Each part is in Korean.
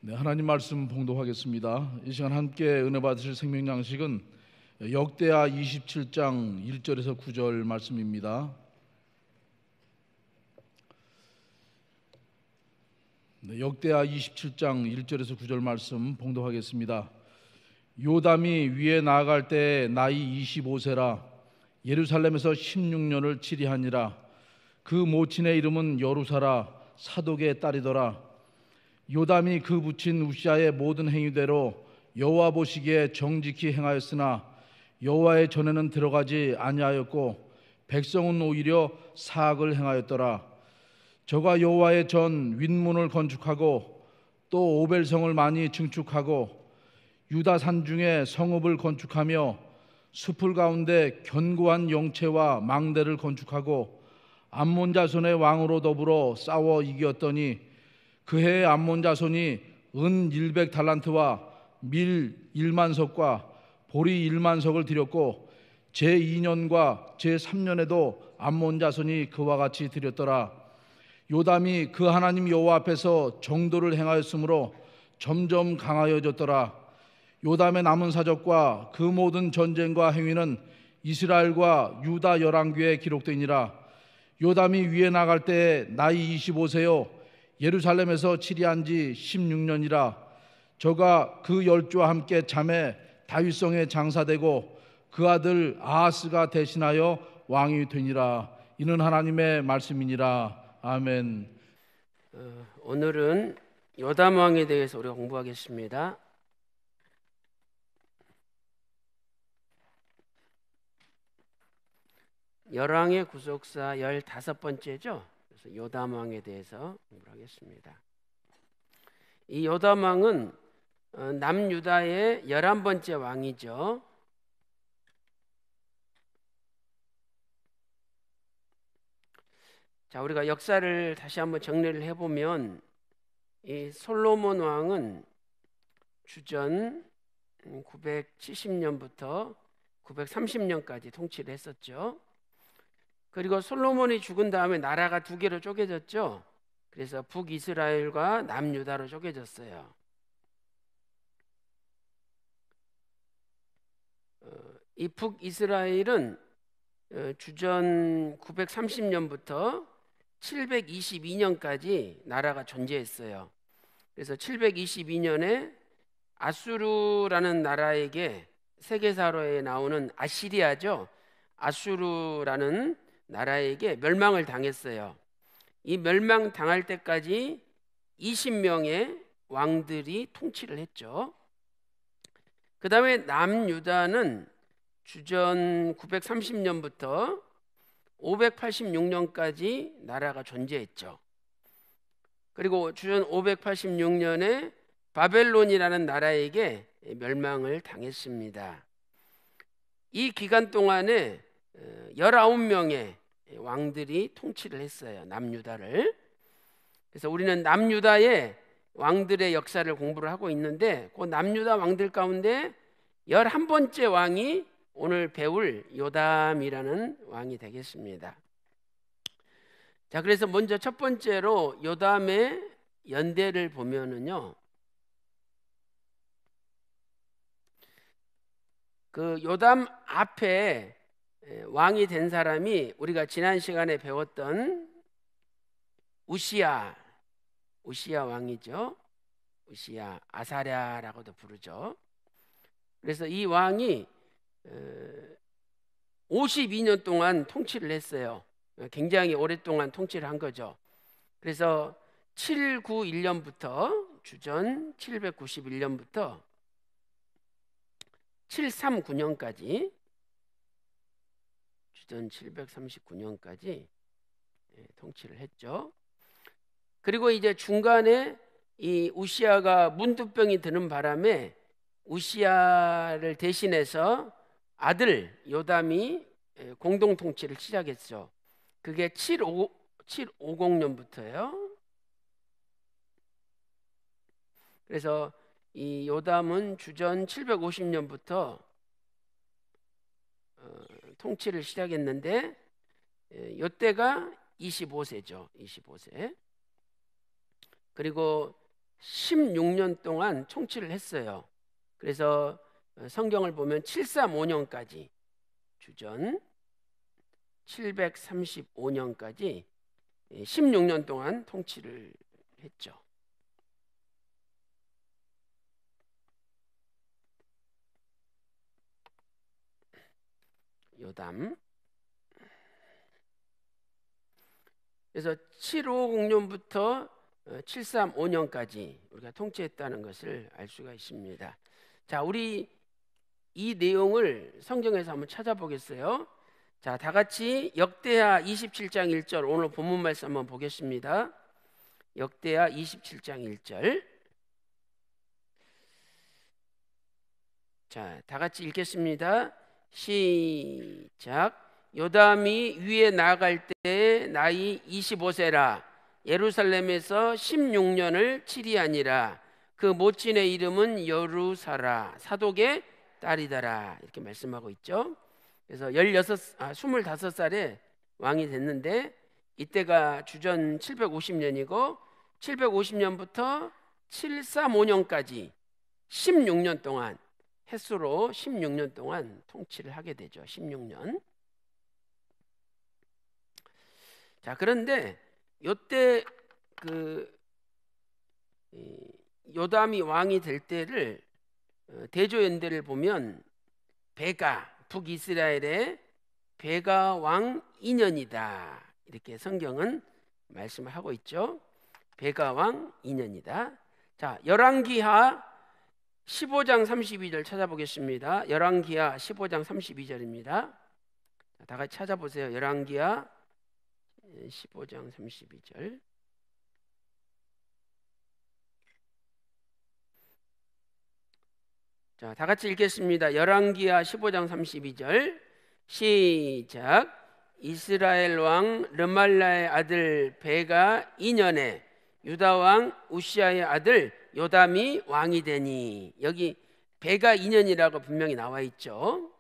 네, 하나님 말씀 봉독하겠습니다. 이 시간 함께 은혜 받으실 생명 양식은 역대하 27장 1절에서 9절 말씀입니다. 네, 역대하 27장 1절에서 9절 말씀 봉독하겠습니다. 요담이 위에 나아갈 때 나이 25세라 예루살렘에서 16년을 치리하니라. 그 모친의 이름은 여루사라 사독의 딸이더라. 요담이 그 부친 우시아의 모든 행위대로 여호와 보시기에 정직히 행하였으나 여호와의 전에는 들어가지 아니하였고 백성은 오히려 사악을 행하였더라. 저가 여호와의 전 윗문을 건축하고 또 오벨성을 많이 증축하고 유다 산중에 성읍을 건축하며 숲을 가운데 견고한 영체와 망대를 건축하고 암몬 자손의 왕으로 더불어 싸워 이겼더니 그 해에 암몬 자손이 은 100달란트와 밀 1만석과 보리 1만석을 드렸고 제2년과 제3년에도 암몬 자손이 그와 같이 드렸더라. 요담이 그 하나님 여호와 앞에서 정도를 행하였으므로 점점 강하여졌더라. 요담의 남은 사적과 그 모든 전쟁과 행위는 이스라엘과 유다 열왕기에 기록되니라. 요담이 위에 나갈 때 나이 25세요 예루살렘에서 치리한 지 16년이라. 저가 그 열조와 함께 잠에 다윗성에 장사되고 그 아들 아하스가 대신하여 왕이 되니라. 이는 하나님의 말씀이니라. 아멘. 오늘은 요담 왕에 대해서 우리가 공부하겠습니다. 열왕의 구속사 15번째죠. 그래서 요담 왕에 대해서 공부하겠습니다. 이 요담 왕은 남유다의 11번째 왕이죠. 자, 우리가 역사를 다시 한번 정리를 해보면 이 솔로몬 왕은 주전 970년부터 930년까지 통치를 했었죠. 그리고 솔로몬이 죽은 다음에 나라가 두 개로 쪼개졌죠. 그래서 북이스라엘과 남유다로 쪼개졌어요. 이 북이스라엘은 주전 930년부터 722년까지 나라가 존재했어요. 그래서 722년에 아수르라는 나라에게 세계사로에 나오는 아시리아죠. 아수르라는 나라에게 멸망을 당했어요. 이 멸망 당할 때까지 20명의 왕들이 통치를 했죠. 그 다음에 남유다는 주전 930년부터 586년까지 나라가 존재했죠. 그리고 주전 586년에 바벨론이라는 나라에게 멸망을 당했습니다. 이 기간 동안에 19명의 왕들이 통치를 했어요. 남유다를. 그래서 우리는 남유다의 왕들의 역사를 공부를 하고 있는데 그 남유다 왕들 가운데 11번째 왕이 오늘 배울 요담이라는 왕이 되겠습니다. 자, 그래서 먼저 첫 번째로 요담의 연대를 보면은요, 그 요담 앞에 왕이 된 사람이 우리가 지난 시간에 배웠던 우시야 왕이죠. 우시야, 아사랴라고도 부르죠. 그래서 이 왕이 52년 동안 통치를 했어요. 굉장히 오랫동안 통치를 한 거죠. 그래서 791년부터 주전 791년부터 739년까지 주전 739년까지 통치를 했죠. 그리고 이제 중간에 이 우시야가 문두병이 드는 바람에 우시야를 대신해서 아들 요담이 공동 통치를 시작했죠. 그게 750년부터예요. 그래서 이 요담은 주전 750년부터 통치를 시작했는데 이때가 25세죠. 25세. 그리고 16년 동안 통치를 했어요. 그래서 성경을 보면 735년까지 주전 735년까지 16년 동안 통치를 했죠. 요담. 그래서 750년부터 735년까지 우리가 통치했다는 것을 알 수가 있습니다. 자, 우리 이 내용을 성경에서 한번 찾아보겠어요. 자, 다 같이 역대하 27장 1절 오늘 본문 말씀 한번 보겠습니다. 역대하 27장 1절. 자, 다 같이 읽겠습니다. 시작. 요담이 위에 나아갈 때 나이 25세라. 예루살렘에서 16년을 치리하니라. 그 모친의 이름은 여루사라. 사독의 딸이더라. 이렇게 말씀하고 있죠. 그래서 25살에 왕이 됐는데 이때가 주전 750년이고 750년부터 735년까지 16년 동안 햇수로 16년 동안 통치를 하게 되죠. 16년. 자, 그런데 요때 요담이 왕이 될 때를 대조연대를 보면 베가 북이스라엘의 베가 왕 2년이다. 이렇게 성경은 말씀을 하고 있죠. 베가 왕 2년이다. 자, 열왕기하 15장 32절 찾아보겠습니다. 열왕기하 15장 32절입니다. 다 같이 찾아보세요. 열왕기하 15장 32절. 자, 다 같이 읽겠습니다. 열왕기하 15장 32절. 시작. 이스라엘 왕 르말라의 아들 베가 2년에 유다 왕 우시아의 아들 요담이 왕이 되니. 여기 베가 2년이라고 분명히 나와 있죠.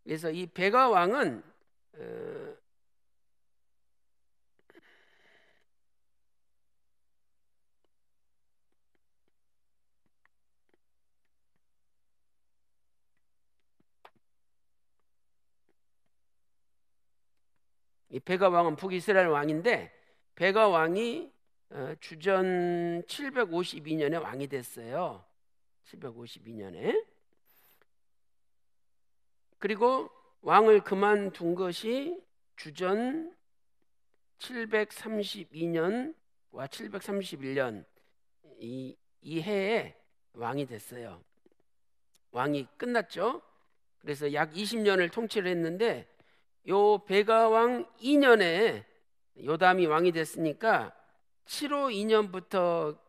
그래서 이 베가 왕은 이 베가 왕은 북이스라엘 왕인데 베가 왕이 주전 752년에 왕이 됐어요. 752년에. 그리고 왕을 그만둔 것이 주전 732년과 731년 이 해에 왕이 됐어요. 왕이 끝났죠. 그래서 약 20년을 통치를 했는데 요 베가 왕 2년에 요담이 왕이 됐으니까 752년부터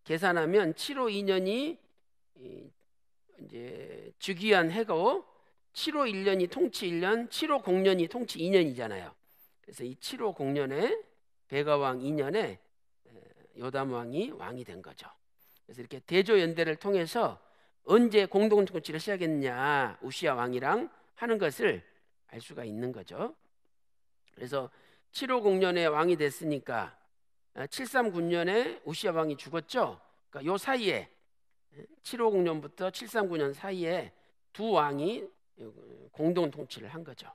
계산하면 752년이 이제 주기한 해고 751년이 통치 1년, 750년이 통치 2년이잖아요. 그래서 이 750년에 베가 왕 2년에 요담 왕이 된 거죠. 그래서 이렇게 대조연대를 통해서 언제 공동 통치를 시작했느냐 우시아 왕이랑 하는 것을 알 수가 있는 거죠. 그래서 750년에 왕이 됐으니까 739년에 우시아 왕이 죽었죠. 그러니까 요 사이에 750년부터 739년 사이에 두 왕이 공동 통치를 한 거죠.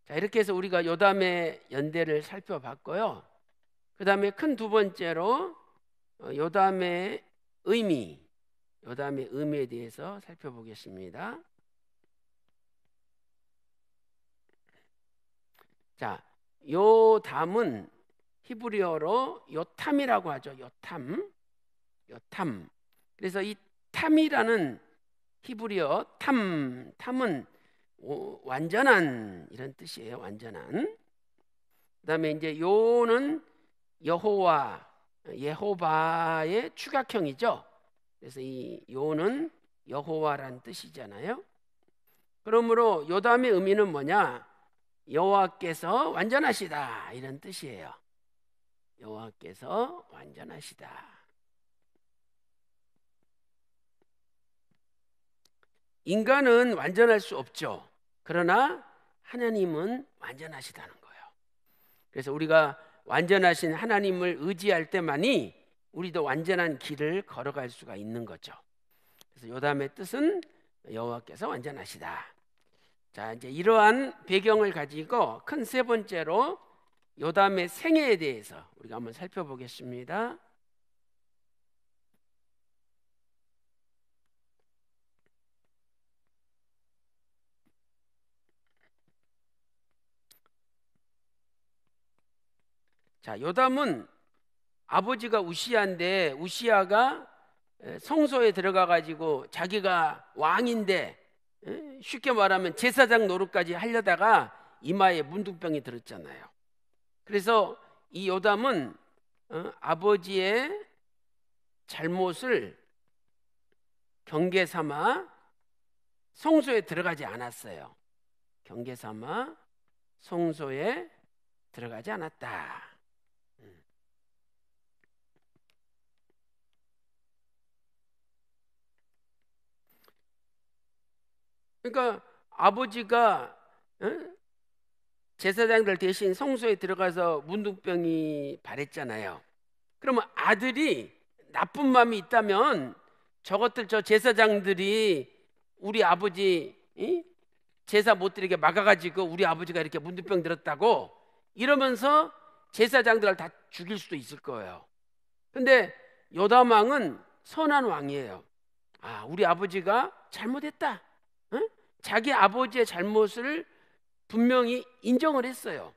자, 이렇게 해서 우리가 요담의 연대를 살펴봤고요. 그 다음에 큰 두 번째로 요담의 의미에 대해서 살펴보겠습니다. 자, 요담은 히브리어로 요탐이라고 하죠. 요탐. 그래서 이 탐이라는 히브리어 탐은 완전한 이런 뜻이에요. 완전한. 그다음에 이제 요는 예호바의 축약형이죠. 그래서 이 요는 여호와란 뜻이잖아요. 그러므로 요담의 의미는 뭐냐? 여호와께서 완전하시다 이런 뜻이에요. 여호와께서 완전하시다. 인간은 완전할 수 없죠. 그러나 하나님은 완전하시다는 거예요. 그래서 우리가 완전하신 하나님을 의지할 때만이 우리도 완전한 길을 걸어갈 수가 있는 거죠. 그래서 요담의 뜻은 여호와께서 완전하시다. 자, 이제 이러한 배경을 가지고 큰 세 번째로 요담의 생애에 대해서 우리가 한번 살펴보겠습니다. 자, 요담은 아버지가 우시야인데 우시야가 성소에 들어가 가지고 자기가 왕인데 쉽게 말하면 제사장 노릇까지 하려다가 이마에 문둥병이 들었잖아요. 그래서 이 요담은 아버지의 잘못을 경계 삼아 성소에 들어가지 않았어요. 경계 삼아 성소에 들어가지 않았다. 그러니까 아버지가 제사장들 대신 성소에 들어가서 문둥병이 발했잖아요. 그러면 아들이 나쁜 마음이 있다면 저 제사장들이 우리 아버지 제사 못 드리게 막아가지고 우리 아버지가 이렇게 문둥병 들었다고 이러면서 제사장들을 다 죽일 수도 있을 거예요. 근데 요담 왕은 선한 왕이에요. 아, 우리 아버지가 잘못했다. 자기 아버지의 잘못을 분명히 인정을 했어요.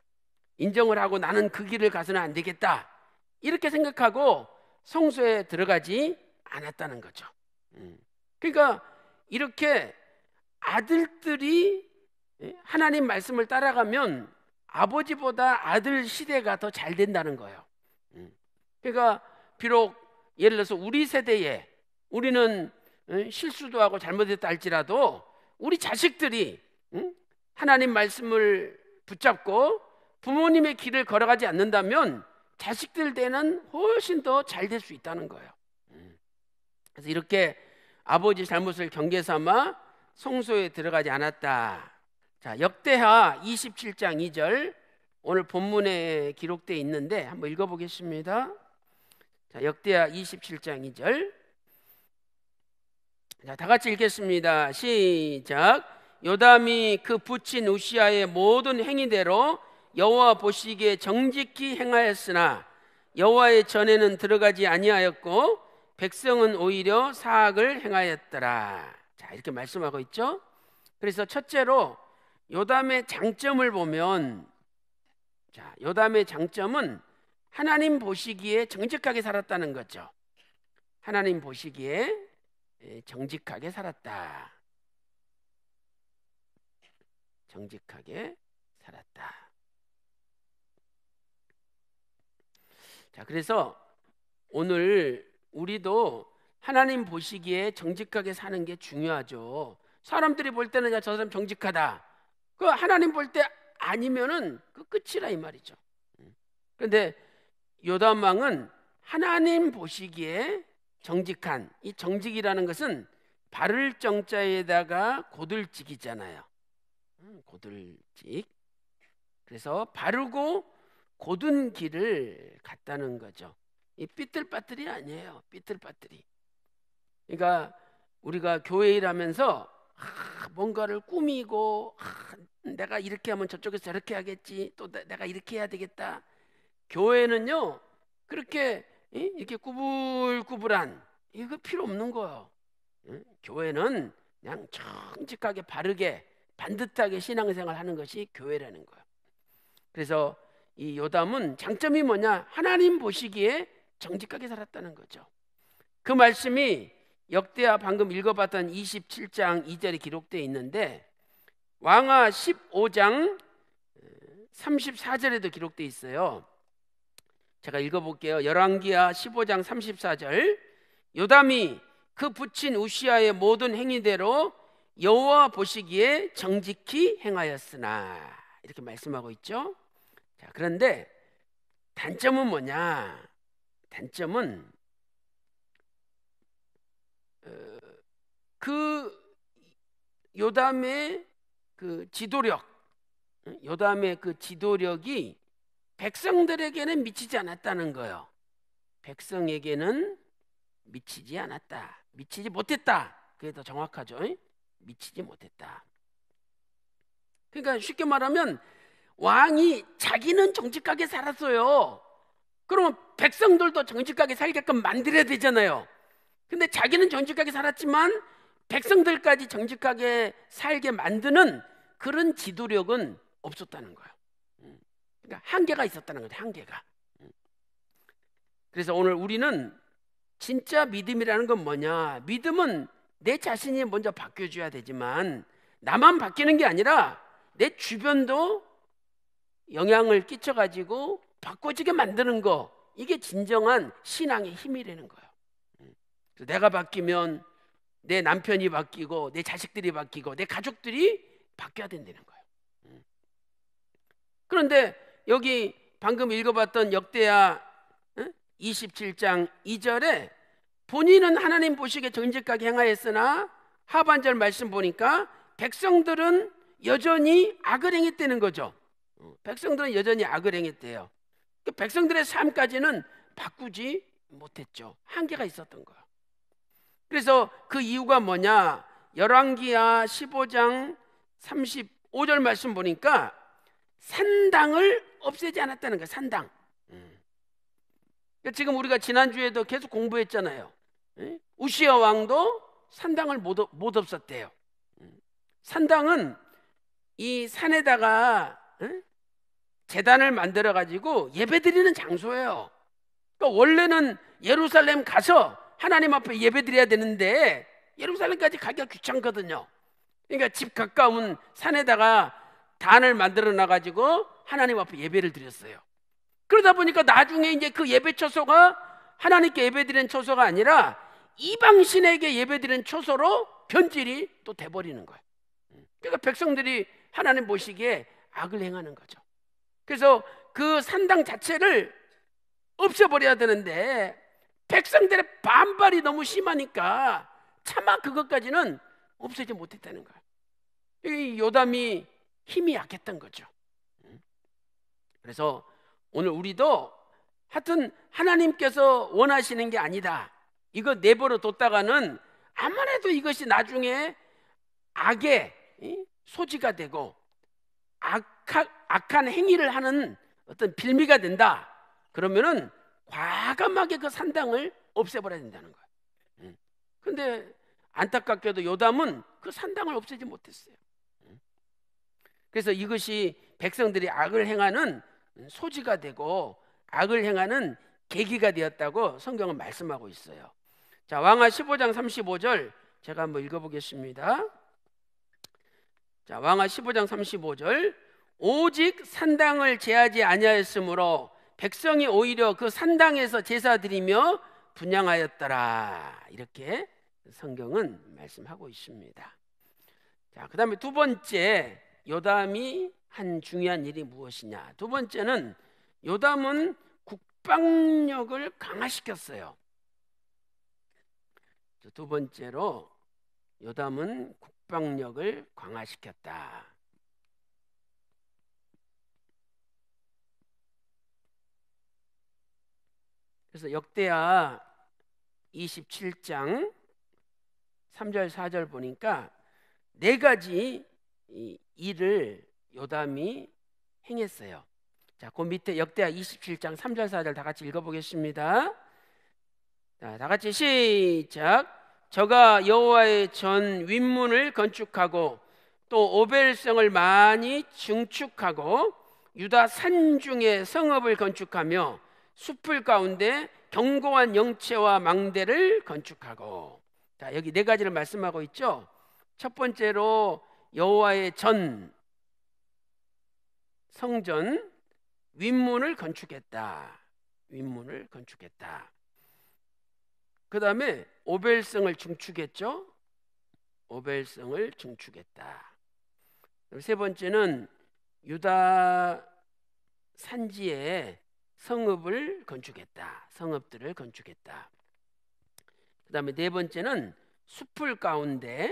인정을 하고 나는 그 길을 가서는 안 되겠다. 이렇게 생각하고 성소에 들어가지 않았다는 거죠. 그러니까 이렇게 아들들이 하나님 말씀을 따라가면 아버지보다 아들 시대가 더 잘 된다는 거예요. 그러니까 비록 예를 들어서 우리 세대에 우리는 실수도 하고 잘못했다 할지라도 우리 자식들이 하나님 말씀을 붙잡고 부모님의 길을 걸어가지 않는다면 자식들 때는 훨씬 더 잘 될 수 있다는 거예요. 그래서 이렇게 아버지 잘못을 경계 삼아 성소에 들어가지 않았다. 자, 역대하 27장 2절 오늘 본문에 기록되어 있는데 한번 읽어보겠습니다. 자, 역대하 27장 2절. 자, 다 같이 읽겠습니다. 시작. 요담이 그 부친 우시야의 모든 행위대로 여호와 보시기에 정직히 행하였으나 여호와의 전에는 들어가지 아니하였고 백성은 오히려 사악을 행하였더라. 자, 이렇게 말씀하고 있죠. 그래서 첫째로 요담의 장점을 보면, 자, 요담의 장점은 하나님 보시기에 정직하게 살았다는 거죠. 하나님 보시기에 정직하게 살았다. 정직하게 살았다. 자, 그래서 오늘 우리도 하나님 보시기에 정직하게 사는 게 중요하죠. 사람들이 볼 때는 야, 저 사람 정직하다. 그 하나님 볼 때 아니면은 그 끝이라 이 말이죠. 그런데 요담 왕은 하나님 보시기에 정직한, 이 정직이라는 것은 바를 정자에다가 고들직이잖아요. 고들직. 그래서 바르고 고든 길을 갔다는 거죠. 이 삐뚤빠뚤이 아니에요. 삐뚤빠뚤이. 그러니까 우리가 교회 일하면서 뭔가를 꾸미고 내가 이렇게 하면 저쪽에서 저렇게 하겠지. 또 내가 이렇게 해야 되겠다. 교회는요 그렇게 이렇게 꾸불꾸불한 이거 필요 없는 거예요. 교회는 그냥 정직하게 바르게 반듯하게 신앙생활 하는 것이 교회라는 거예요. 그래서 이 요담은 장점이 뭐냐? 하나님 보시기에 정직하게 살았다는 거죠. 그 말씀이 역대하 방금 읽어봤던 27장 2절에 기록되어 있는데 왕하 15장 34절에도 기록되어 있어요. 제가 읽어볼게요. 열왕기하 15장 34절. 요담이 그 부친 우시야의 모든 행위대로 여호와 보시기에 정직히 행하였으나, 이렇게 말씀하고 있죠. 자, 그런데 단점은 뭐냐? 단점은 그 요담의 그 지도력, 요담의 그 지도력이 백성들에게는 미치지 않았다는 거예요. 백성에게는 미치지 않았다. 미치지 못했다. 그게 더 정확하죠. 미치지 못했다. 그러니까 쉽게 말하면 왕이 자기는 정직하게 살았어요. 그러면 백성들도 정직하게 살게끔 만들어야 되잖아요. 근데 자기는 정직하게 살았지만 백성들까지 정직하게 살게 만드는 그런 지도력은 없었다는 거예요. 그러니까 한계가 있었다는 거죠. 한계가. 그래서 오늘 우리는 진짜 믿음이라는 건 뭐냐? 믿음은 내 자신이 먼저 바뀌어줘야 되지만 나만 바뀌는 게 아니라 내 주변도 영향을 끼쳐가지고 바꿔지게 만드는 거, 이게 진정한 신앙의 힘이라는 거예요. 그래서 내가 바뀌면 내 남편이 바뀌고 내 자식들이 바뀌고 내 가족들이 바뀌어야 된다는 거예요. 그런데 여기 방금 읽어봤던 역대하 27장 2절에 본인은 하나님 보시기에 정직하게 행하였으나 하반절 말씀 보니까 백성들은 여전히 악을 행했다는 거죠. 백성들은 여전히 악을 행했대요. 백성들의 삶까지는 바꾸지 못했죠. 한계가 있었던 거예요. 그래서 그 이유가 뭐냐? 열왕기하 15장 35절 말씀 보니까 산당을 없애지 않았다는 거예요. 산당. 지금 우리가 지난주에도 계속 공부했잖아요. 우시야 왕도 산당을 못 없었대요. 산당은 이 산에다가 제단을 만들어 가지고 예배드리는 장소예요. 그러니까 원래는 예루살렘 가서 하나님 앞에 예배드려야 되는데 예루살렘까지 가기가 귀찮거든요. 그러니까 집 가까운 산에다가 단을 만들어 놔 가지고 하나님 앞에 예배를 드렸어요. 그러다 보니까 나중에 이제 그 예배 처소가 하나님께 예배드리는 처소가 아니라 이방신에게 예배드리는 처소로 변질이 또 돼버리는 거예요. 그러니까 백성들이 하나님 보시기에 악을 행하는 거죠. 그래서 그 산당 자체를 없애버려야 되는데 백성들의 반발이 너무 심하니까 차마 그것까지는 없애지 못했다는 거예요. 이 요담이 힘이 약했던 거죠. 그래서 오늘 우리도 하여튼 하나님께서 원하시는 게 아니다, 이거 내버려 뒀다가는 아무래도 이것이 나중에 악의 소지가 되고 악한 행위를 하는 어떤 빌미가 된다. 그러면은 과감하게 그 산당을 없애버려야 된다는 거예요. 근데 안타깝게도 요담은 그 산당을 없애지 못했어요. 그래서 이것이 백성들이 악을 행하는 소지가 되고 악을 행하는 계기가 되었다고 성경은 말씀하고 있어요. 자, 왕하 15장 35절 제가 한번 읽어보겠습니다. 자, 왕하 15장 35절, 오직 산당을 제하지 아니하였으므로 백성이 오히려 그 산당에서 제사 드리며 분향하였더라, 이렇게 성경은 말씀하고 있습니다. 자, 그 다음에 두 번째, 요담이 한 중요한 일이 무엇이냐? 두 번째는 요담은 국방력을 강화시켰어요. 두 번째로 요담은 국방력을 강화시켰다. 그래서 역대하 27장 3절 4절 보니까 네 가지 일을 요담이 행했어요. 자, 그 밑에 역대하 27장 3절 4절 다 같이 읽어보겠습니다. 자, 다 같이 시작. 저가 여호와의 전 윗문을 건축하고 또 오벨성을 많이 증축하고 유다 산중에 성읍을 건축하며 숲을 가운데 견고한 영체와 망대를 건축하고. 자, 여기 네 가지를 말씀하고 있죠. 첫 번째로 여호와의 전 성전 윗문을 건축했다. 윗문을 건축했다. 그 다음에 오벨성을 증축했죠. 오벨성을 증축했다. 세 번째는 유다 산지에 성읍을 건축했다. 성읍들을 건축했다. 그 다음에 네 번째는 숲을 가운데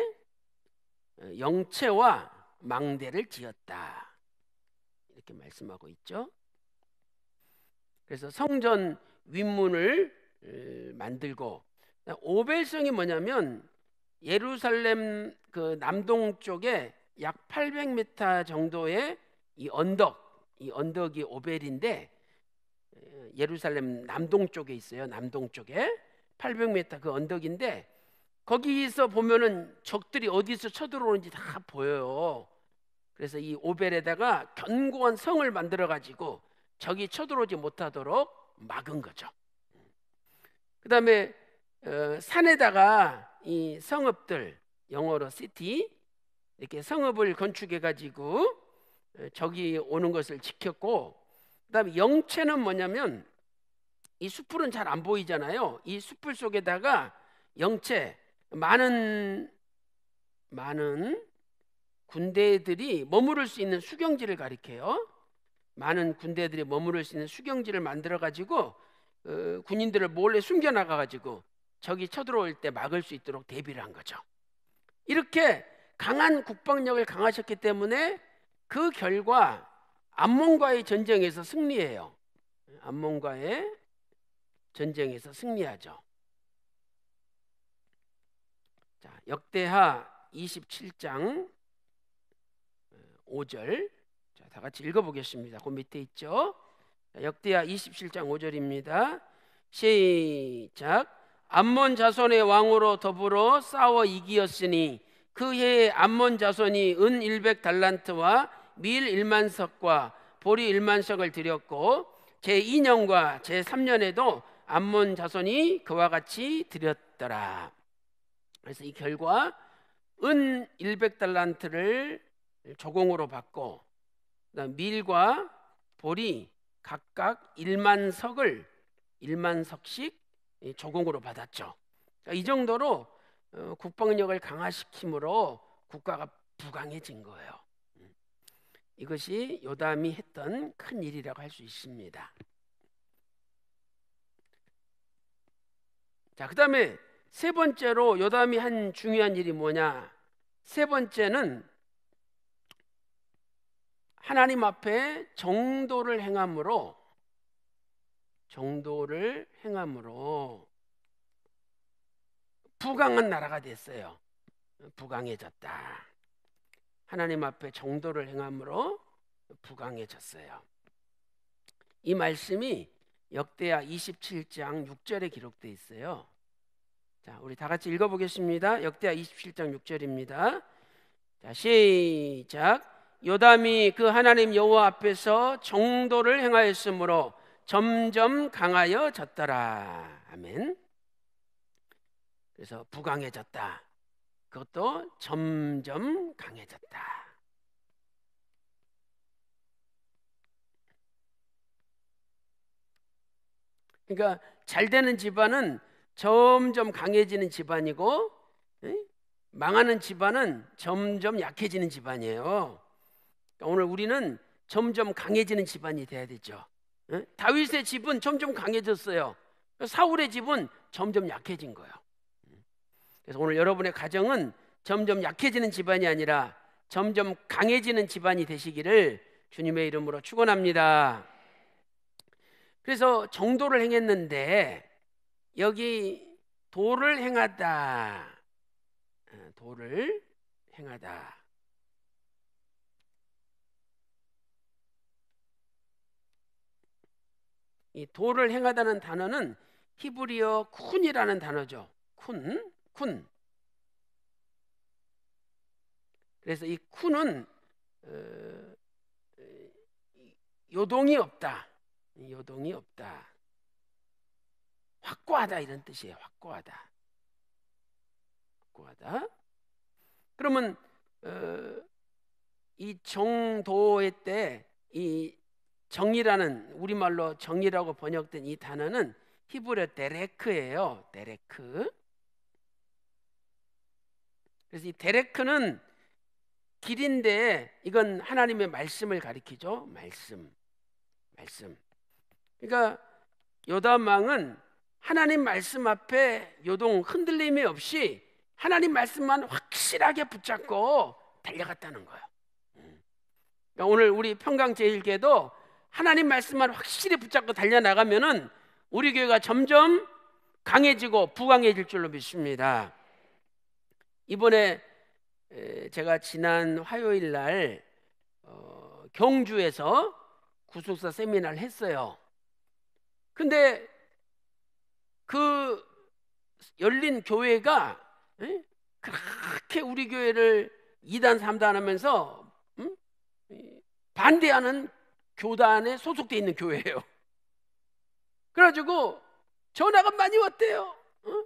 영체와 망대를 지었다. 이렇게 말씀하고 있죠. 그래서 성전 윗문을 만들고, 오벨성이 뭐냐면 예루살렘 그 남동쪽에 약 800m 정도의 이 언덕이 오벨인데, 예루살렘 남동쪽에 있어요. 남동쪽에 800m 그 언덕인데, 거기서 보면은 적들이 어디서 쳐들어오는지 다 보여요. 그래서 이 오벨에다가 견고한 성을 만들어 가지고 적이 쳐들어오지 못하도록 막은 거죠. 그다음에 산에다가 이 성읍들, 영어로 시티, 이렇게 성읍을 건축해 가지고 적이 오는 것을 지켰고, 그다음에 영체는 뭐냐면 이 숲풀은 잘 안 보이잖아요. 이 숲풀 속에다가 영체, 많은 군대들이 머무를 수 있는 수경지를 가리켜요. 많은 군대들이 머무를 수 있는 수경지를 만들어 가지고 군인들을 몰래 숨겨 나가 가지고 적이 쳐들어올 때 막을 수 있도록 대비를 한 거죠. 이렇게 강한 국방력을 강화하셨기 때문에 그 결과 암몬과의 전쟁에서 승리해요. 암몬과의 전쟁에서 승리하죠. 자, 역대하 27장 5절. 자, 다 같이 읽어보겠습니다. 그 밑에 있죠. 자, 역대하 27장 5절입니다. 시작. 암몬 자손의 왕으로 더불어 싸워 이기었으니 그 해에 암몬 자손이 은 100달란트와 밀 1만석과 보리 1만석을 드렸고, 제2년과 제3년에도 암몬 자손이 그와 같이 드렸더라. 그래서 이 결과 은 100달란트를 조공으로 받고, 그다음 밀과 보리 각각 1만석씩 조공으로 받았죠. 이 정도로 국방력을 강화시킴으로 국가가 부강해진 거예요. 이것이 요담이 했던 큰 일이라고 할 수 있습니다. 자, 그다음에 세 번째로 요담이 한 중요한 일이 뭐냐? 세 번째는 하나님 앞에 정도를 행함으로 부강한 나라가 됐어요. 부강해졌다. 하나님 앞에 정도를 행함으로 부강해졌어요. 이 말씀이 역대하 27장 6절에 기록되어 있어요. 자, 우리 다 같이 읽어보겠습니다. 역대하 27장 6절입니다. 자, 시작. 요담이 그 하나님 여호와 앞에서 정도를 행하였으므로 점점 강하여졌더라. 아멘. 그래서 부강해졌다. 그것도 점점 강해졌다. 그러니까 잘 되는 집안은 점점 강해지는 집안이고, 망하는 집안은 점점 약해지는 집안이에요. 그러니까 오늘 우리는 점점 강해지는 집안이 돼야 되죠. 다윗의 집은 점점 강해졌어요. 사울의 집은 점점 약해진 거예요. 그래서 오늘 여러분의 가정은 점점 약해지는 집안이 아니라 점점 강해지는 집안이 되시기를 주님의 이름으로 축원합니다. 그래서 정도를 행했는데 여기 도를 행하다. 이 도를 행하다는 단어는 히브리어 쿤이라는 단어죠. 쿤. 그래서 이 쿤은 요동이 없다. 확고하다 이런 뜻이에요. 확고하다. 그러면 이 정도의 때 이 정이라는, 우리말로 정이라고 번역된 이 단어는 히브리어 데레크예요. 데레크. 그래서 이 데레크는 길인데 이건 하나님의 말씀을 가리키죠. 말씀. 그러니까 요담 왕은 하나님 말씀 앞에 요동 흔들림이 없이 하나님 말씀만 확실하게 붙잡고 달려갔다는 거예요. 그러니까 오늘 우리 평강제일교회도 하나님 말씀만 확실히 붙잡고 달려나가면은 우리 교회가 점점 강해지고 부강해질 줄로 믿습니다. 이번에 제가 지난 화요일 날 경주에서 구속사 세미나를 했어요. 근데 그 열린 교회가 그렇게 우리 교회를 2단 3단 하면서 반대하는 교단에 소속돼 있는 교회예요. 그래가지고 전화가 많이 왔대요.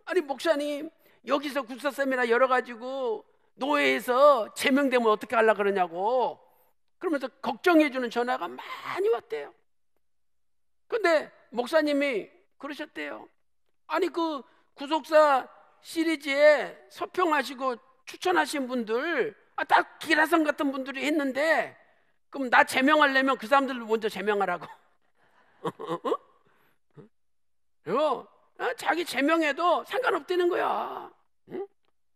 아니 목사님, 여기서 구속사 세미나 열어가지고 노예에서 제명되면 어떻게 하려고 그러냐고 그러면서 걱정해주는 전화가 많이 왔대요. 근데 목사님이 그러셨대요. 아니 그 구속사 시리즈에 서평하시고 추천하신 분들 다 기라성 같은 분들이 했는데 그럼 나 제명하려면 그 사람들을 먼저 제명하라고. 그리고 자기 제명해도 상관없다는 거야.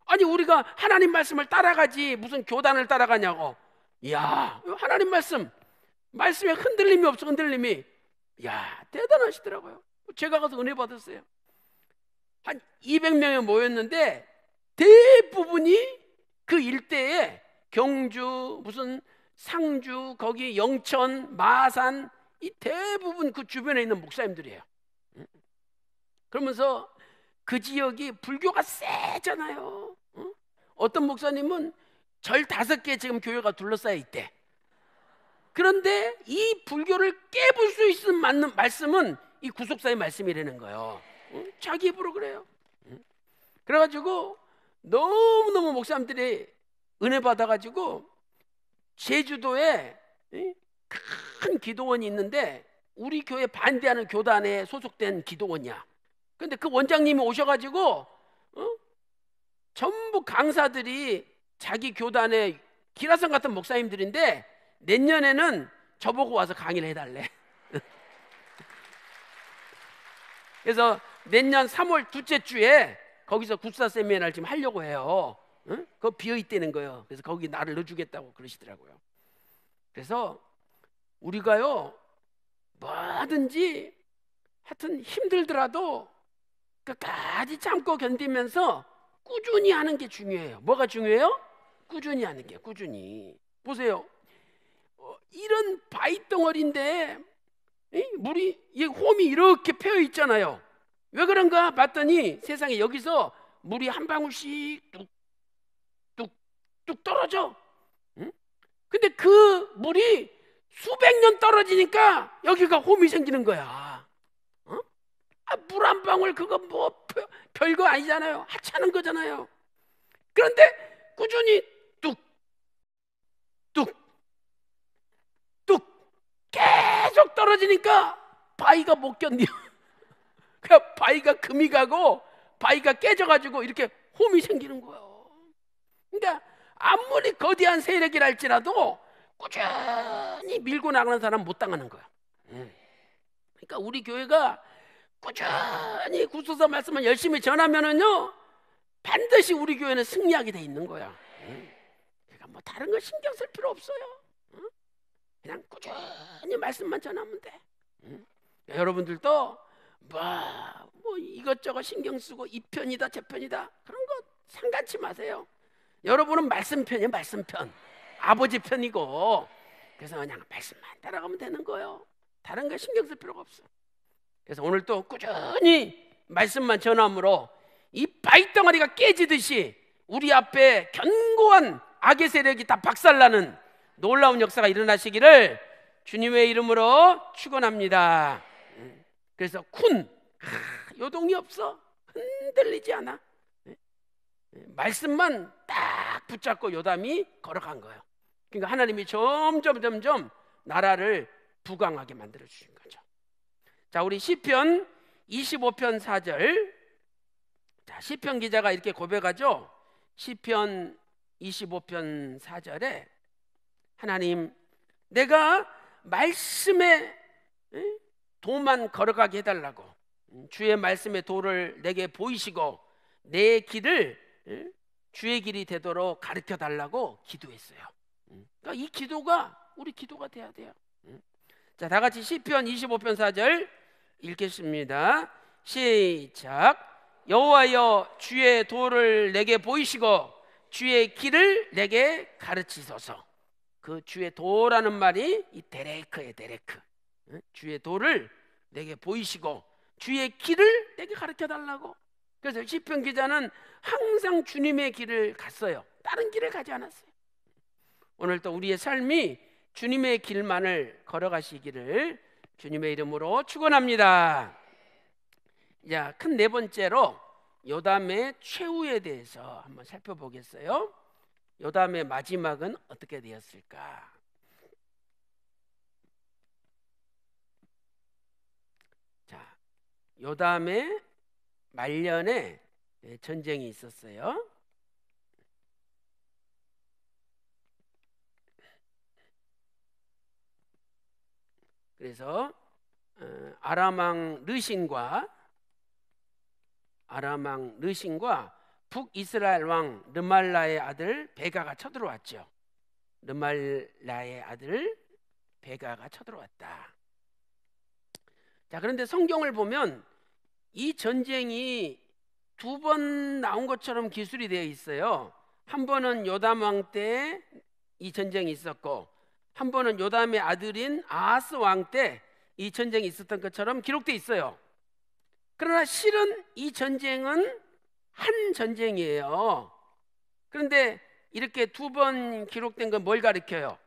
아니 우리가 하나님 말씀을 따라가지 무슨 교단을 따라가냐고. 이야, 하나님 말씀에 흔들림이 없어. 흔들림이. 이야, 대단하시더라고요. 제가 가서 은혜 받았어요. 한 200명이 모였는데 대부분이 그 일대에 경주, 무슨 상주, 거기 영천, 마산 이 대부분 그 주변에 있는 목사님들이에요. 그러면서 그 지역이 불교가 세잖아요. 어떤 목사님은 절 5개 지금 교회가 둘러싸여 있대. 그런데 이 불교를 깨볼 수 있는 맞는 말씀은 이 구속사의 말씀이라는 거예요. 자기 입으로 그래요. 그래가지고 너무너무 목사님들이 은혜 받아가지고 제주도에 큰 기도원이 있는데 우리 교회 반대하는 교단에 소속된 기도원이야. 근데 그 원장님이 오셔가지고 전부 강사들이 자기 교단의 기라성 같은 목사님들인데 내년에는 저보고 와서 강의를 해달래. 그래서 내년 3월 둘째 주에 거기서 국사 세미나를 지금 하려고 해요. 그거 비어있다는 거예요. 그래서 거기 나를 넣어주겠다고 그러시더라고요. 그래서 우리가요 뭐든지 하여튼 힘들더라도 끝까지 참고 견디면서 꾸준히 하는 게 중요해요. 뭐가 중요해요? 꾸준히 하는 게. 꾸준히 보세요. 이런 바위 덩어리인데 물이 이 홈이 이렇게 패여 있잖아요. 왜 그런가 봤더니 세상에 여기서 물이 한 방울씩 뚝뚝뚝 떨어져. 근데 그 물이 수백 년 떨어지니까 여기가 홈이 생기는 거야. 물 한 방울 그거 뭐 별거 아니잖아요. 하찮은 거잖아요. 그런데 꾸준히 뚝뚝 계속 떨어지니까 바위가 못 견뎌. 그러니까 바위가 금이 가고 바위가 깨져가지고 이렇게 홈이 생기는 거예요. 그러니까 아무리 거대한 세력이랄지라도 꾸준히 밀고 나가는 사람 못 당하는 거야. 그러니까 우리 교회가 꾸준히 구속사 말씀을 열심히 전하면은요 반드시 우리 교회는 승리하게 돼 있는 거야. 그러니까 뭐 다른 거 신경 쓸 필요 없어요. 그냥 꾸준히 말씀만 전하면 돼. 여러분들도 뭐 이것저것 신경 쓰고 이 편이다 저 편이다 그런 거 상관치 마세요. 여러분은 말씀 편이에요. 말씀 편. 아버지 편이고. 그래서 그냥 말씀만 따라가면 되는 거예요. 다른 거 신경 쓸 필요가 없어. 그래서 오늘 또 꾸준히 말씀만 전함으로 이 바위덩어리가 깨지듯이 우리 앞에 견고한 악의 세력이 다 박살나는 놀라운 역사가 일어나시기를 주님의 이름으로 축원합니다. 그래서 요동이 없어. 흔들리지 않아. 말씀만 딱 붙잡고 요담이 걸어간 거예요. 그러니까 하나님이 점점 나라를 부강하게 만들어 주신 거죠. 자, 우리 시편 25편 4절. 자, 시편 기자가 이렇게 고백하죠. 시편 25편 4절에 하나님, 내가 말씀의 도만 걸어가게 해달라고, 주의 말씀의 도를 내게 보이시고 내 길을 주의 길이 되도록 가르쳐 달라고 기도했어요. 그러니까 이 기도가 우리 기도가 돼야 돼요. 자, 다 같이 시편 25편 4절 읽겠습니다. 시작. 여호와여 주의 도를 내게 보이시고 주의 길을 내게 가르치소서. 그 주의 도라는 말이 이 데레크예요. 데레크. 주의 도를 내게 보이시고 주의 길을 내게 가르쳐 달라고. 그래서 시편 기자는 항상 주님의 길을 갔어요. 다른 길을 가지 않았어요. 오늘도 우리의 삶이 주님의 길만을 걸어가시기를 주님의 이름으로 축원합니다. 자, 큰 네 번째로 요담의 최후에 대해서 한번 살펴보겠어요. 요담의 마지막은 어떻게 되었을까? 자, 요담의 말년에 전쟁이 있었어요. 그래서 아람 왕 르신과 북이스라엘 왕 르말라의 아들 베가가 쳐들어왔죠. 르말라의 아들 베가가 쳐들어왔다. 자, 그런데 성경을 보면 이 전쟁이 두 번 나온 것처럼 기술이 되어 있어요. 한 번은 요담 왕 때 이 전쟁이 있었고, 한 번은 요담의 아들인 아하스 왕 때 이 전쟁이 있었던 것처럼 기록되어 있어요. 그러나 실은 이 전쟁은 한 전쟁이에요. 그런데 이렇게 두 번 기록된 건 뭘 가리켜요?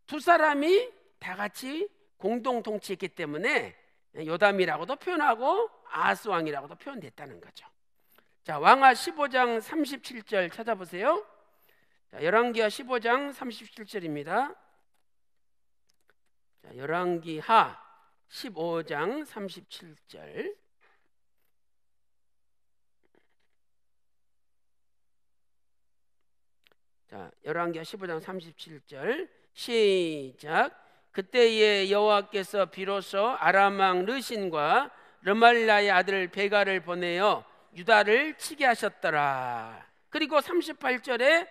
두 사람이 다 같이 공동 통치했기 때문에 요담이라고도 표현하고 아하스 왕이라고도 표현됐다는 거죠. 자, 왕하 15장 37절 찾아보세요. 자, 열왕기하 15장 37절입니다. 자, 열왕기하 15장 37절. 자, 열왕기하 15장 37절 시작. 그때에 여호와께서 비로소 아람 왕 르신과 르말라의 아들 베가를 보내어 유다를 치게 하셨더라. 그리고 38절에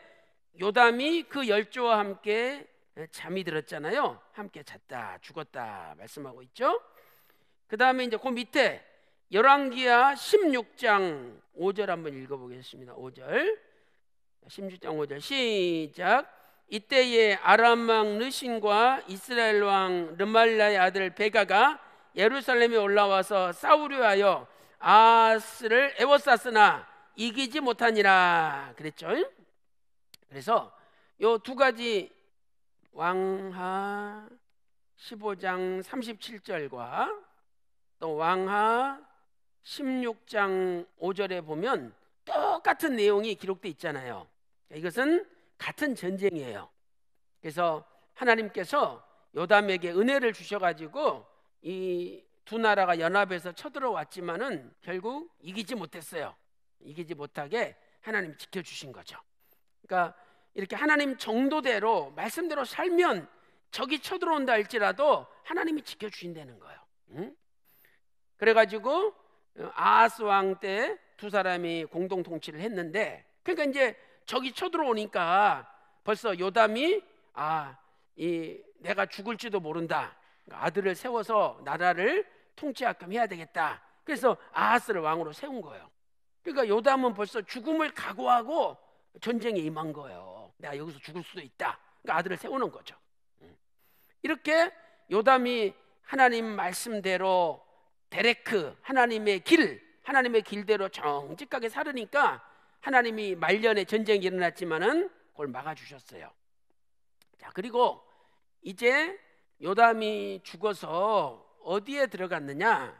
요담이 그 열조와 함께 잠이 들었잖아요. 함께 잤다, 죽었다 말씀하고 있죠. 그 다음에 이제 그 밑에 열왕기하 16장 5절 한번 읽어보겠습니다. 5절 16장 5절 시작. 이때에 아람 왕 르신과 이스라엘 왕 르말라의 아들 베가가 예루살렘에 올라와서 싸우려 하여 아하스를 에워쌌으나 이기지 못하니라 그랬죠. 그래서 요 두 가지 왕하 15장 37절과 또 왕하 16장 5절에 보면 똑같은 내용이 기록되어 있잖아요. 이것은 같은 전쟁이에요. 그래서 하나님께서 요담에게 은혜를 주셔가지고 이 두 나라가 연합해서 쳐들어왔지만은 결국 이기지 못했어요. 이기지 못하게 하나님 지켜주신 거죠. 그러니까 이렇게 하나님 정도대로 말씀대로 살면 적이 쳐들어온다 할지라도 하나님이 지켜주신다는 거예요. 응? 그래가지고 아하스 왕 때 두 사람이 공동 통치를 했는데, 그러니까 이제 적이 쳐들어오니까 벌써 요담이 내가 죽을지도 모른다. 아들을 세워서 나라를 통치하게끔 해야 되겠다. 그래서 아하스를 왕으로 세운 거예요. 그러니까 요담은 벌써 죽음을 각오하고 전쟁에 임한 거예요. 내가 여기서 죽을 수도 있다. 그러니까 아들을 세우는 거죠. 이렇게 요담이 하나님 말씀대로 데레크, 하나님의 길대로 정직하게 살으니까 하나님이 말년에 전쟁이 일어났지만은 그걸 막아주셨어요. 자, 그리고 이제 요담이 죽어서 어디에 들어갔느냐?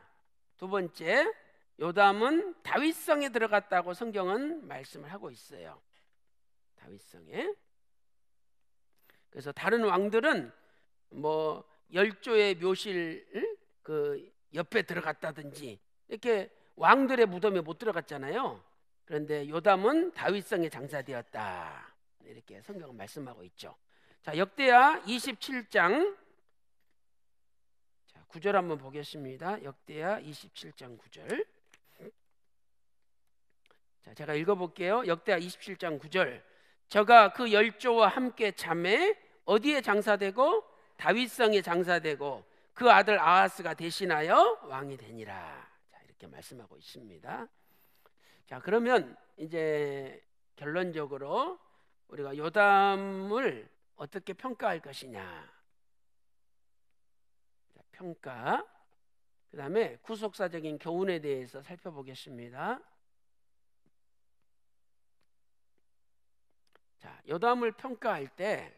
두 번째, 요담은 다윗성에 들어갔다고 성경은 말씀을 하고 있어요. 다윗성에. 그래서 다른 왕들은 뭐 열조의 묘실 그 옆에 들어갔다든지 이렇게 왕들의 무덤에 못 들어갔잖아요. 그런데 요담은 다윗성에 장사되었다. 이렇게 성경은 말씀하고 있죠. 자, 역대하 27장 9절 한번 보겠습니다. 역대하 27장 9절. 자, 제가 읽어볼게요. 역대하 27장 9절. 저가 그 열조와 함께 잠에 어디에 장사되고 다윗성에 장사되고 그 아들 아하스가 대신하여 왕이 되니라. 자, 이렇게 말씀하고 있습니다. 자, 그러면 이제 결론적으로 우리가 요담을 어떻게 평가할 것이냐. 자, 평가. 그 다음에 구속사적인 교훈에 대해서 살펴보겠습니다. 자, 요담을 평가할 때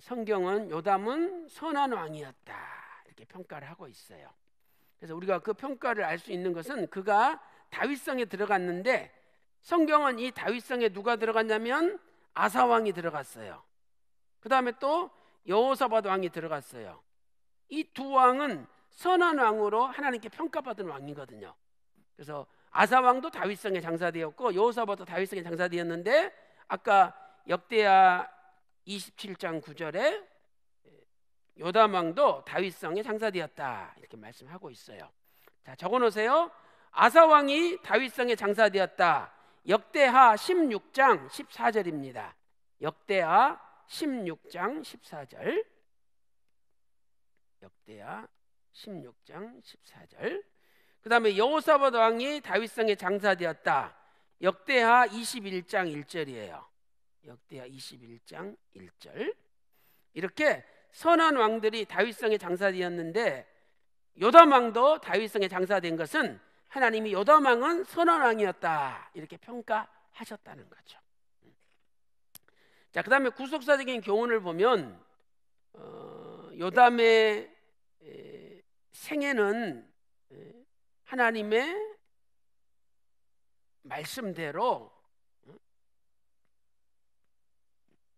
성경은 요담은 선한 왕이었다 이렇게 평가를 하고 있어요. 그래서 우리가 그 평가를 알 수 있는 것은 그가 다윗성에 들어갔는데 성경은 이 다윗성에 누가 들어갔냐면 아사 왕이 들어갔어요. 그 다음에 또 여호사밧 왕이 들어갔어요. 이 두 왕은 선한 왕으로 하나님께 평가받은 왕이거든요. 그래서 아사 왕도 다윗성에 장사되었고 여호사밧도 다윗성에 장사되었는데 아까 역대하 27장 9절에 요담 왕도 다윗성에 장사되었다 이렇게 말씀하고 있어요. 자, 적어놓으세요. 아사 왕이 다윗성에 장사되었다. 역대하 16장 14절입니다. 역대하 16장 14절. 역대하 16장 14절. 그 다음에 여호사밧 왕이 다윗성에 장사되었다. 역대하 21장 1절이에요. 역대하 21장 1절. 이렇게 선한 왕들이 다윗성에 장사되었는데 요담 왕도 다윗성에 장사된 것은 하나님이 요담 왕은 선한 왕이었다 이렇게 평가하셨다는 거죠. 자, 그 다음에 구속사적인 교훈을 보면 요담의 생애는 하나님의 말씀대로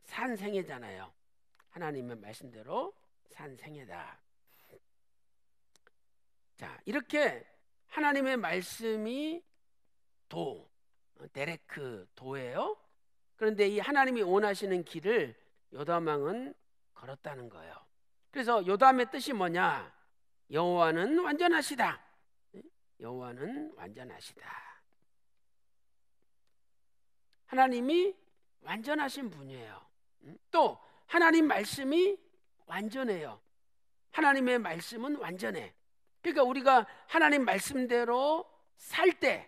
산 생애잖아요. 하나님의 말씀대로 산 생애다. 자, 이렇게 하나님의 말씀이 데레크 도예요. 그런데 이 하나님이 원하시는 길을 요담 왕은 걸었다는 거예요. 그래서 요담의 뜻이 뭐냐? 여호와는 완전하시다. 여호와는 완전하시다. 하나님이 완전하신 분이에요. 또 하나님 말씀이 완전해요. 하나님의 말씀은 완전해. 그러니까 우리가 하나님 말씀대로 살 때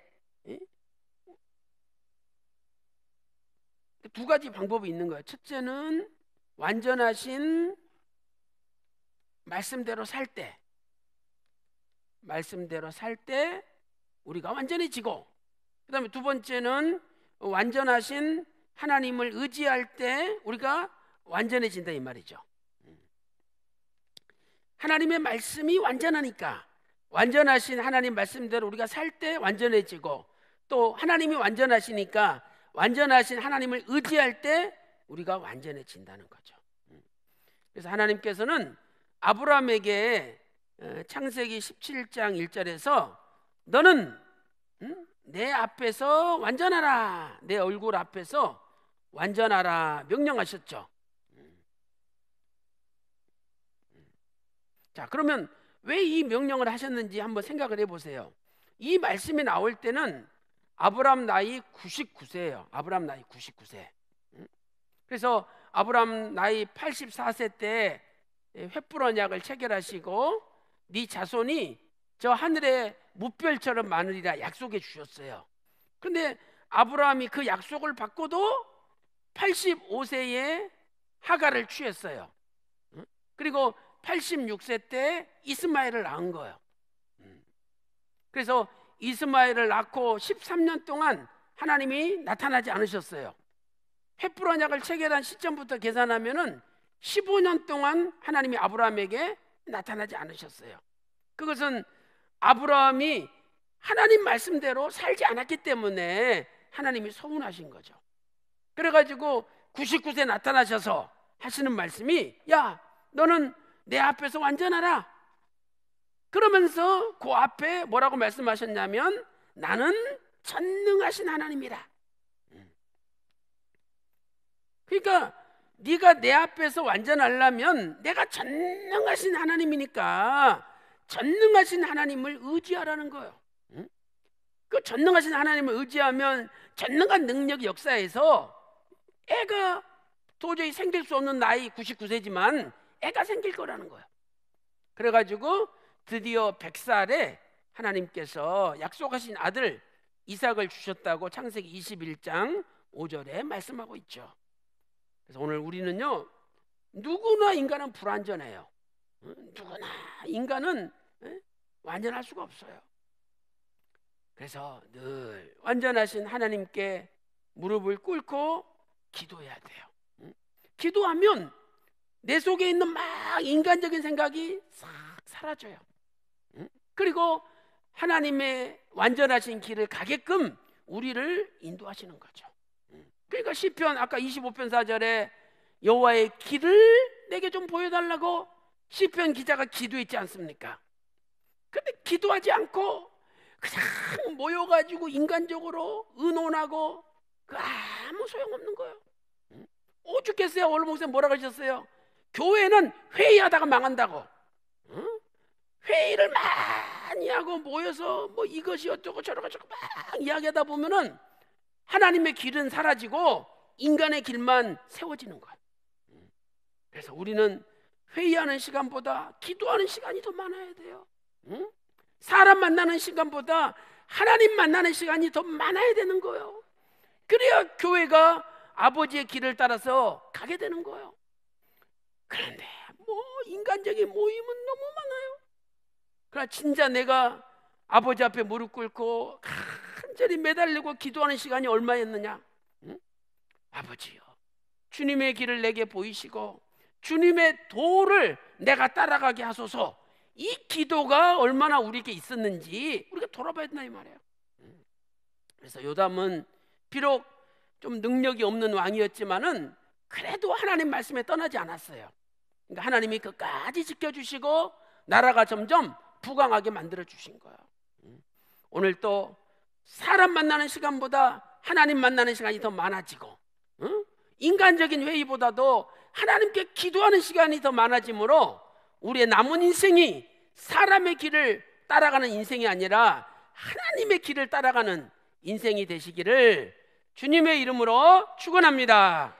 두 가지 방법이 있는 거예요. 첫째는 완전하신 말씀대로 살 때, 말씀대로 살 때 우리가 완전해지고, 그 다음에 두 번째는 완전하신 하나님을 의지할 때 우리가 완전해진다 이 말이죠. 하나님의 말씀이 완전하니까 완전하신 하나님 말씀대로 우리가 살 때 완전해지고, 또 하나님이 완전하시니까 완전하신 하나님을 의지할 때 우리가 완전해진다는 거죠. 그래서 하나님께서는 아브라함에게 창세기 17장 1절에서 너는 내 앞에서 완전하라, 내 얼굴 앞에서 완전하라 명령하셨죠. 자, 그러면 왜 이 명령을 하셨는지 한번 생각을 해보세요. 이 말씀이 나올 때는 아브라함 나이 99세예요. 아브라함 나이 99세. 그래서 아브라함 나이 84세 때 횃불 언약을 체결하시고 네 자손이 저 하늘의 무별처럼 많으리라 약속해 주셨어요. 그런데 아브라함이 그 약속을 받고도 85세에 하갈을 취했어요. 그리고 86세 때 이스마엘을 낳은 거예요. 그래서 이스마엘을 낳고 13년 동안 하나님이 나타나지 않으셨어요. 횃불 언약을 체결한 시점부터 계산하면은 15년 동안 하나님이 아브라함에게 나타나지 않으셨어요. 그것은 아브라함이 하나님 말씀대로 살지 않았기 때문에 하나님이 서운하신 거죠. 그래가지고 99세 나타나셔서 하시는 말씀이 야, 너는 내 앞에서 완전하라. 그러면서 그 앞에 뭐라고 말씀하셨냐면 나는 전능하신 하나님이라. 그러니까 네가 내 앞에서 완전하려면 내가 전능하신 하나님이니까 전능하신 하나님을 의지하라는 거예요. 그 전능하신 하나님을 의지하면 전능한 능력 역사에서 애가 도저히 생길 수 없는 나이 99세지만 애가 생길 거라는 거예요. 그래가지고 드디어 100살에 하나님께서 약속하신 아들 이삭을 주셨다고 창세기 21장 5절에 말씀하고 있죠. 그래서 오늘 우리는요, 누구나 인간은 불완전해요. 누구나 인간은 완전할 수가 없어요. 그래서 늘 완전하신 하나님께 무릎을 꿇고 기도해야 돼요. 기도하면 내 속에 있는 막 인간적인 생각이 싹 사라져요. 그리고 하나님의 완전하신 길을 가게끔 우리를 인도하시는 거죠. 그러니까 시편 아까 25편 4절에 여호와의 길을 내게 좀 보여달라고 시편 기자가 기도했지 않습니까? 근데 기도하지 않고 그냥 모여가지고 인간적으로 의논하고 아무 소용없는 거예요. 오죽했어요. 오늘 목사님 뭐라 그러셨어요? 교회는 회의하다가 망한다고. 회의를 많이 하고 모여서 뭐 이것이 어쩌고 저쩌고 막 이야기하다 보면은 하나님의 길은 사라지고 인간의 길만 세워지는 거예요. 그래서 우리는 회의하는 시간보다 기도하는 시간이 더 많아야 돼요. 사람 만나는 시간보다 하나님 만나는 시간이 더 많아야 되는 거예요. 그래야 교회가 아버지의 길을 따라서 가게 되는 거예요. 그런데 뭐 인간적인 모임은 너무 많아요. 그러나 진짜 내가 아버지 앞에 무릎 꿇고 간절히 매달리고 기도하는 시간이 얼마였느냐? 아버지요, 주님의 길을 내게 보이시고 주님의 도를 내가 따라가게 하소서. 이 기도가 얼마나 우리에게 있었는지 우리가 돌아봐야 된다 이 말이에요. 그래서 요담은 비록 좀 능력이 없는 왕이었지만은 그래도 하나님 말씀에 떠나지 않았어요. 그러니까 하나님이 끝까지 지켜주시고 나라가 점점 부강하게 만들어 주신 거예요. 오늘 또 사람 만나는 시간보다 하나님 만나는 시간이 더 많아지고, 인간적인 회의보다도 하나님께 기도하는 시간이 더 많아지므로 우리의 남은 인생이 사람의 길을 따라가는 인생이 아니라 하나님의 길을 따라가는 인생이 되시기를 주님의 이름으로 축원합니다.